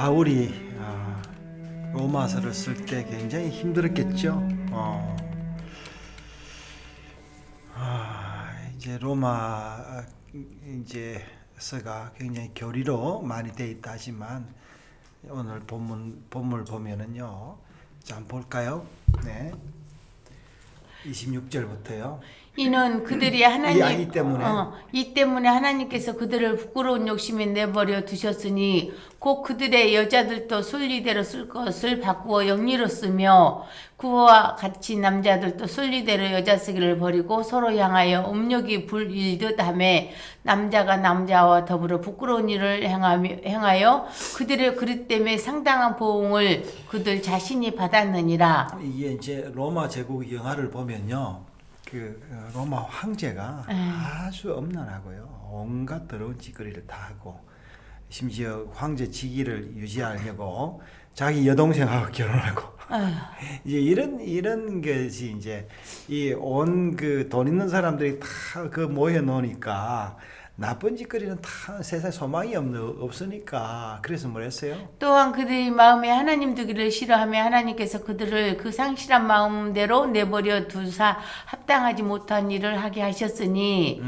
바울이 로마서를 쓸 때 굉장히 힘들었겠죠. 이제 로마 이제서가 굉장히 교리로 많이 돼 있다 하지만 오늘 본문을 보면은요. 자, 한번 볼까요? 네. 26절부터요. 이는 그들이 이 때문에 하나님께서 그들을 부끄러운 욕심에 내버려 두셨으니 곧 그들의 여자들도 순리대로 쓸 것을 바꾸어 영리로 쓰며 그와 같이 남자들도 순리대로 여자 쓰기를 버리고 서로 향하여 음욕이 불일듯 하며 남자가 남자와 더불어 부끄러운 일을 행하여 그들의 그릇 때문에 상당한 보응을 그들 자신이 받았느니라. 이게 이제 로마 제국 영화를 보면요. 그 로마 황제가 아주 엄난하고요. 온갖 더러운 짓거리를 다 하고 심지어 황제 직위를 유지하려고 자기 여동생하고 결혼하고 이제 이런 것이 이제 이 온 그 돈 있는 사람들이 다 그 모여 놓으니까 나쁜 짓거리는 다 세상에 소망이 없으니까 그래서 뭐랬어요? 또한 그들이 마음에 하나님 두기를 싫어하며 하나님께서 그들을 그 상실한 마음대로 내버려 두사 합당하지 못한 일을 하게 하셨으니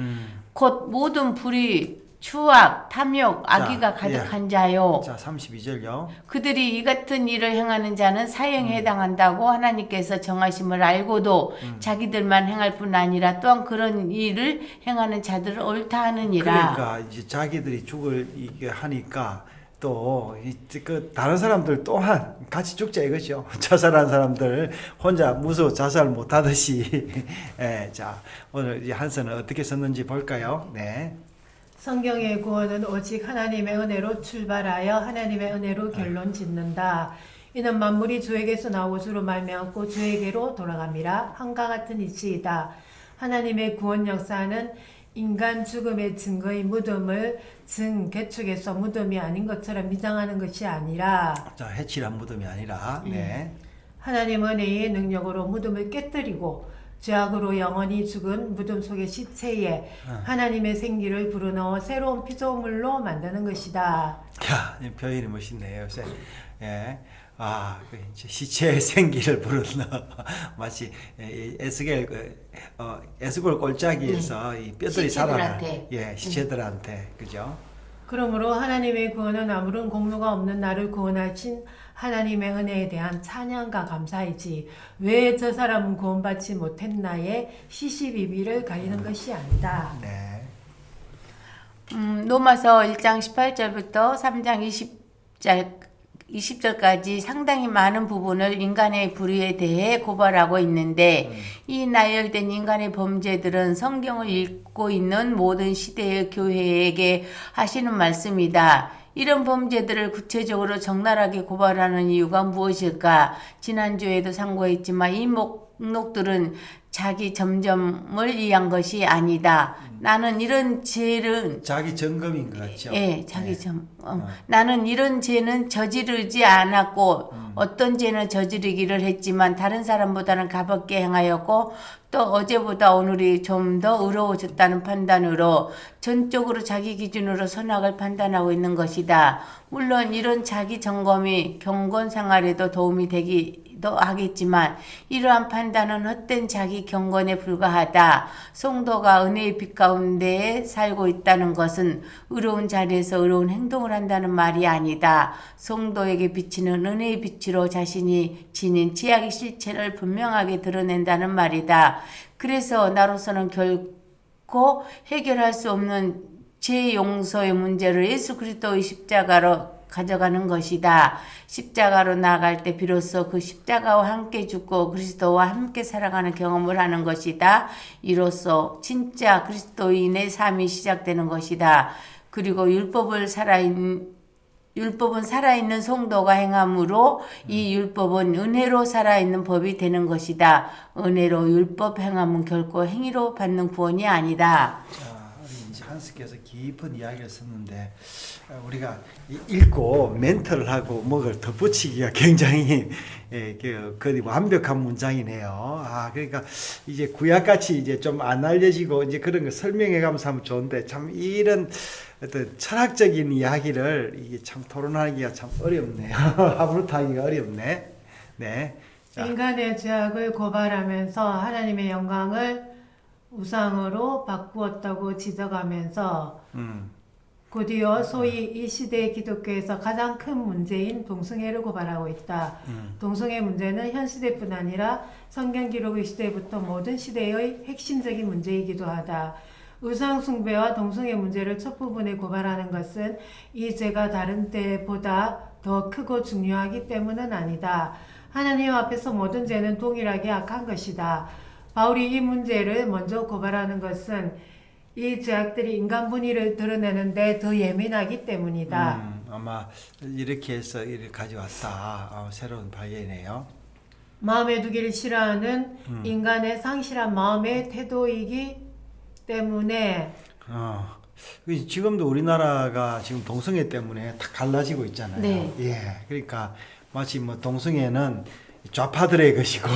곧 모든 불의 추악, 탐욕, 악의가 가득한 자요. 자, 32절요. 그들이 이 같은 일을 행하는 자는 사형에 해당한다고 하나님께서 정하심을 알고도 자기들만 행할 뿐 아니라 또한 그런 일을 행하는 자들을 옳다 하느니라. 그러니까 이제 자기들이 죽을 이게 하니까 또 그 다른 사람들 또한 같이 죽자 이거죠. 자살한 사람들 혼자 무서워 자살 못 하듯이. 예, 자, 오늘 이 한서는 어떻게 썼는지 볼까요? 네. 성경의 구원은 오직 하나님의 은혜로 출발하여 하나님의 은혜로 결론 짓는다. 이는 만물이 주에게서 나오고 주로 말미암고 주에게로 돌아갑니다. 한과 같은 이치이다. 하나님의 구원 역사는 인간 죽음의 증거인 무덤을 개축에서 무덤이 아닌 것처럼 미장하는 것이 아니라 자, 해칠한 무덤이 아니라 네. 하나님 은혜의 능력으로 무덤을 깨뜨리고 죄악으로 영원히 죽은 무덤 속의 시체에 하나님의 생기를 불어넣어 새로운 피조물로 만드는 것이다. 야, 이 표현이 멋있네요. 예. 그 이제 시체의 생기를 불어넣어 마치 에스겔 골짜기에서 이 뼈들이 살아나 시체들한테 그죠? 그러므로 하나님의 구원은 아무런 공로가 없는 나를 구원하신 하나님의 은혜에 대한 찬양과 감사이지 왜 저 사람은 구원받지 못했나의 시시비비를 가리는 것이 아니다. 네. 로마서 1장 18절부터 3장 20절까지 상당히 많은 부분을 인간의 불의에 대해 고발하고 있는데 이 나열된 인간의 범죄들은 성경을 읽고 있는 모든 시대의 교회에게 하시는 말씀이다. 이런 범죄들을 구체적으로 적나라하게 고발하는 이유가 무엇일까? 지난주에도 상고했지만 이 목록들은 자기 점점을 위한 것이 아니다. 나는 이런 죄를 자기 점검인 것 같죠? 예, 자기 점. 나는 이런 죄는 저지르지 않았고 어떤 죄는 저지르기를 했지만 다른 사람보다는 가볍게 행하였고 또 어제보다 오늘이 좀 더 의로워졌다는 판단으로 전적으로 자기 기준으로 선악을 판단하고 있는 것이다. 물론 이런 자기 점검이 경건 생활에도 도움이 되기도 하겠지만 이러한 판단은 헛된 자기 경건에 불과하다. 성도가 은혜의 빛 가운데 살고 있다는 것은 의로운 자리에서 의로운 행동을 한다는 말이 아니다. 성도에게 비치는 은혜의 빛으로 자신이 지닌 죄악의 실체를 분명하게 드러낸다는 말이다. 그래서 나로서는 결코 해결할 수 없는 죄 용서의 문제를 예수 그리스도의 십자가로 가져가는 것이다. 십자가로 나아갈 때 비로소 그 십자가와 함께 죽고 그리스도와 함께 살아가는 경험을 하는 것이다. 이로써 진짜 그리스도인의 삶이 시작되는 것이다. 그리고 율법은 살아있는 성도가 행함으로 이 율법은 은혜로 살아있는 법이 되는 것이다. 은혜로 율법 행함은 결코 행위로 받는 구원이 아니다. 자, 우리 이제 한스께서 깊은 이야기를 썼는데 우리가 읽고 멘트를 하고 뭐를 덧붙이기가 굉장히 거의 완벽한 문장이네요. 그러니까 이제 구약같이 이제 좀 안 알려지고 이제 그런 거 설명해가면서 하면 좋은데 참 이런 어떤 철학적인 이야기를 이게 참 토론하기가 참 어렵네요. 하부르트하기가 어렵네. 네. 자. 인간의 죄악을 고발하면서 하나님의 영광을 우상으로 바꾸었다고 지적하면서 곧이어 소위 이 시대의 기독교에서 가장 큰 문제인 동성애를 고발하고 있다. 동성애 문제는 현 시대뿐 아니라 성경 기록의 시대부터 모든 시대의 핵심적인 문제이기도 하다. 우상 숭배와 동성애 문제를 첫 부분에 고발하는 것은 이 죄가 다른 때보다 더 크고 중요하기 때문은 아니다. 하나님 앞에서 모든 죄는 동일하게 악한 것이다. 바울이 이 문제를 먼저 고발하는 것은 이 죄악들이 인간 본의를 드러내는데 더 예민하기 때문이다. 아마 이렇게 해서 이렇게 가져왔다. 새로운 발견이네요. 마음에 두기를 싫어하는 인간의 상실한 마음의 태도이기 때문에 지금도 우리나라가 지금 동성애 때문에 다 갈라지고 있잖아요. 네. 예, 그러니까 마치 뭐 동성애는 좌파들의 것이고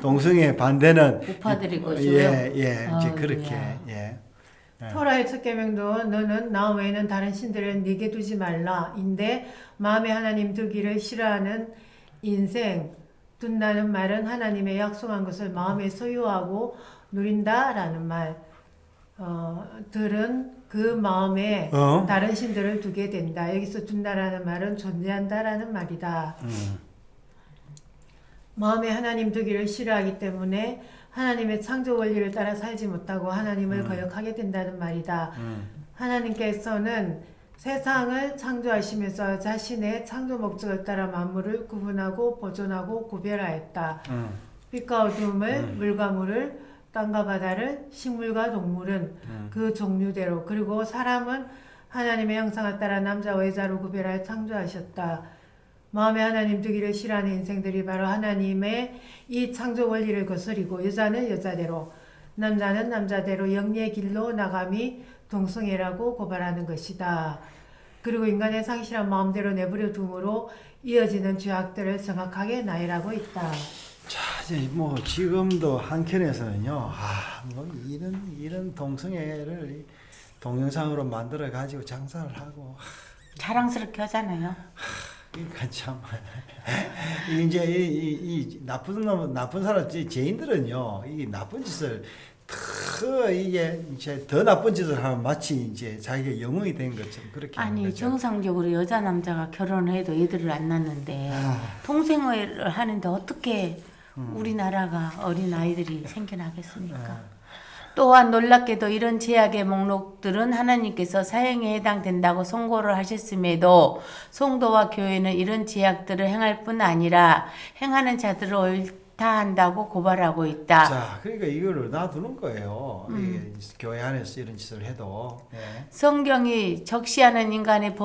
동성애 반대는 우파들의 것이고요. 이제 그렇게 예. 토라의 첫 계명도 너는 나 외에는 다른 신들을 네게 두지 말라인데 마음에 하나님 두기를 싫어하는 인생 둔다는 말은 하나님의 약속한 것을 마음에 소유하고 누린다라는 말. 들은 그 마음에 다른 신들을 두게 된다. 여기서 둔다라는 말은 존재한다라는 말이다. 마음에 하나님 두기를 싫어하기 때문에 하나님의 창조 원리를 따라 살지 못하고 하나님을 거역하게 된다는 말이다. 하나님께서는 세상을 창조하시면서 자신의 창조 목적을 따라 만물을 구분하고 보존하고 구별하였다. 빛과 어둠을, 물과 물을, 땅과 바다를, 식물과 동물은 그 종류대로, 그리고 사람은 하나님의 형상을 따라 남자와 여자로 구별하여 창조하셨다. 마음에 하나님 두기를 싫어하는 인생들이 바로 하나님의 이 창조 원리를 거스리고 여자는 여자대로, 남자는 남자대로 영리의 길로 나감이 동성애라고 고발하는 것이다. 그리고 인간의 상실한 마음대로 내버려 둠으로 이어지는 죄악들을 정확하게 나열하고 있다. 자, 이제 뭐 지금도 한켠에서는요, 뭐 이런 동성애를 동영상으로 만들어 가지고 장사를 하고 자랑스럽게 하잖아요. 그러니까 참 이제 이 나쁜 사람 죄인들은요, 이 나쁜 짓을 이게 이제 더 나쁜 짓을 하면 마치 이제 자기가 영웅이 된 것처럼 그렇게 하는 아니 거죠. 정상적으로 여자 남자가 결혼해도 애들을 안 낳는데 동생을 하는데 어떻게 우리나라가 어린 아이들이 생겨나겠습니까? 또한 놀랍게도 이런 제약의 목록들은 하나님께서 사형에 해당된다고 선고를 하셨음에도 성도와 교회는 이런 제약들을 행할 뿐 아니라 행하는 자들을 옳다 한다고 고발하고 있다. 자, 그러니까 이거를 놔두는 거예요. 이게 교회 안에서 이런 짓을 해도. 네. 성경이 적시하는 인간의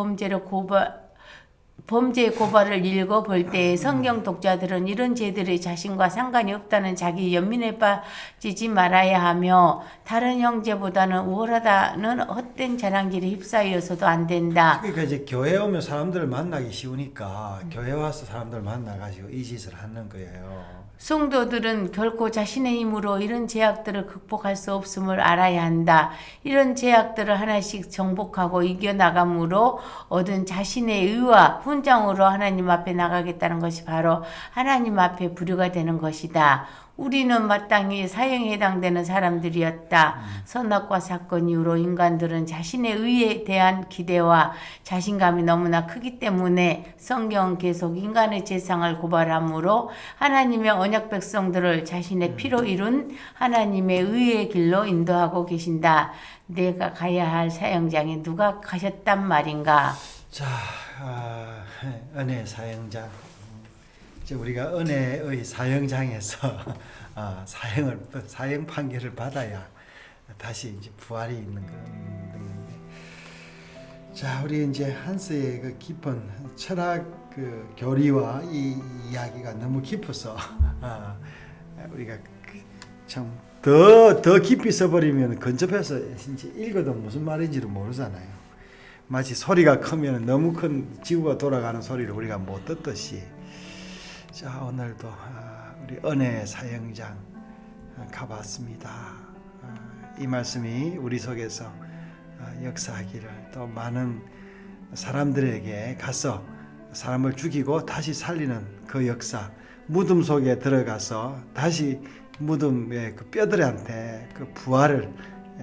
범죄의 고발을 읽어볼 때 성경 독자들은 이런 죄들이 자신과 상관이 없다는 자기 연민에 빠지지 말아야 하며 다른 형제보다는 우월하다는 헛된 자랑질에 휩싸여서도 안 된다. 그러니까 이제 교회 오면 사람들을 만나기 쉬우니까 교회 와서 사람들 만나가지고 이 짓을 하는 거예요. 성도들은 결코 자신의 힘으로 이런 제약들을 극복할 수 없음을 알아야 한다. 이런 제약들을 하나씩 정복하고 이겨나감으로 얻은 자신의 의와 훈장으로 하나님 앞에 나가겠다는 것이 바로 하나님 앞에 부류가 되는 것이다. 우리는 마땅히 사형에 해당되는 사람들이었다. 선악과 사건 이후로 인간들은 자신의 의에 대한 기대와 자신감이 너무나 크기 때문에 성경은 계속 인간의 죄상을 고발하므로 하나님의 언약 백성들을 자신의 피로 이룬 하나님의 의의 길로 인도하고 계신다. 내가 가야 할 사형장에 누가 가셨단 말인가? 자, 은혜 사형장. 이제 우리가 은혜의 사형장에서 사형 판결을 받아야 다시 이제 부활이 있는 건데. 자, 우리 이제 한스의 그 깊은 철학 그 교리와 이 이야기가 너무 깊어서 우리가 참 더 깊이 써버리면 근접해서 진짜 읽어도 무슨 말인지를 모르잖아요. 마치 소리가 크면 너무 큰 지구가 돌아가는 소리를 우리가 못 듣듯이 자 오늘도 우리 은혜의 사형장 가봤습니다. 이 말씀이 우리 속에서 역사하기를 또 많은 사람들에게 가서 사람을 죽이고 다시 살리는 그 역사 무덤 속에 들어가서 다시 무덤의 그 뼈들한테 그 부활을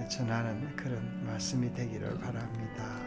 전하는 그런 말씀이 되기를 바랍니다.